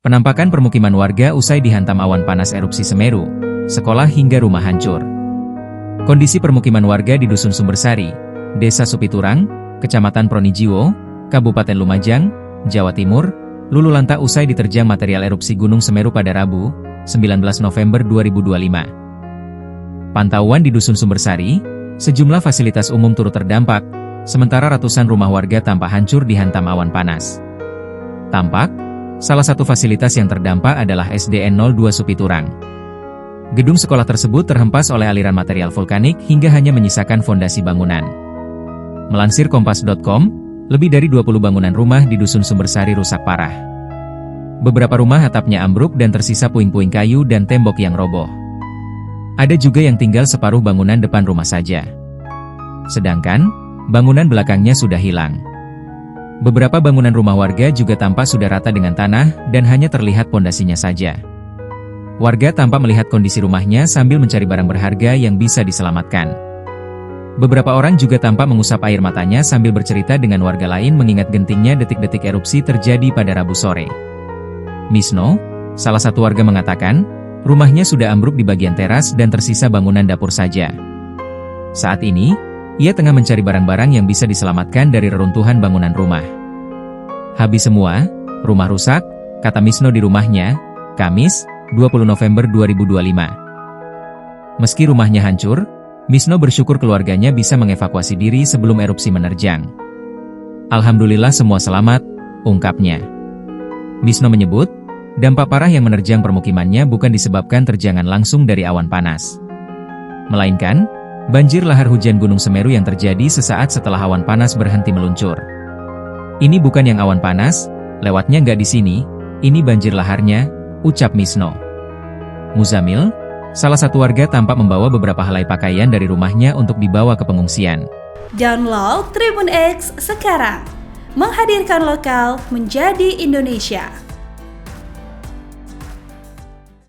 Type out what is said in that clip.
Penampakan permukiman warga usai dihantam awan panas erupsi Semeru, sekolah hingga rumah hancur. Kondisi permukiman warga di Dusun Sumbersari, Desa Supiturang, Kecamatan Pronijiwo, Kabupaten Lumajang, Jawa Timur, luluh lantak usai diterjang material erupsi Gunung Semeru pada Rabu, 19 November 2025. Pantauan di Dusun Sumbersari, sejumlah fasilitas umum turut terdampak, sementara ratusan rumah warga tampak hancur dihantam awan panas. Tampak, salah satu fasilitas yang terdampak adalah SDN 02 Supiturang. Gedung sekolah tersebut terhempas oleh aliran material vulkanik hingga hanya menyisakan fondasi bangunan. Melansir Kompas.com, lebih dari 20 bangunan rumah di Dusun Sumbersari rusak parah. Beberapa rumah atapnya ambruk dan tersisa puing-puing kayu dan tembok yang roboh. Ada juga yang tinggal separuh bangunan depan rumah saja. Sedangkan, bangunan belakangnya sudah hilang. Beberapa bangunan rumah warga juga tampak sudah rata dengan tanah dan hanya terlihat pondasinya saja. Warga tampak melihat kondisi rumahnya sambil mencari barang berharga yang bisa diselamatkan. Beberapa orang juga tampak mengusap air matanya sambil bercerita dengan warga lain mengingat gentingnya detik-detik erupsi terjadi pada Rabu sore. Misno, salah satu warga mengatakan, rumahnya sudah ambruk di bagian teras dan tersisa bangunan dapur saja. Saat ini, ia tengah mencari barang-barang yang bisa diselamatkan dari reruntuhan bangunan rumah. Habis semua, rumah rusak, kata Misno di rumahnya, Kamis, 20 November 2025. Meski rumahnya hancur, Misno bersyukur keluarganya bisa mengevakuasi diri sebelum erupsi menerjang. Alhamdulillah semua selamat, ungkapnya. Misno menyebut, dampak parah yang menerjang permukimannya bukan disebabkan terjangan langsung dari awan panas. Melainkan, banjir lahar hujan Gunung Semeru yang terjadi sesaat setelah awan panas berhenti meluncur. Ini bukan yang awan panas, lewatnya nggak di sini, ini banjir laharnya, ucap Misno. Muzamil, salah satu warga tampak membawa beberapa helai pakaian dari rumahnya untuk dibawa ke pengungsian. Download Tribun X sekarang, menghadirkan lokal menjadi Indonesia.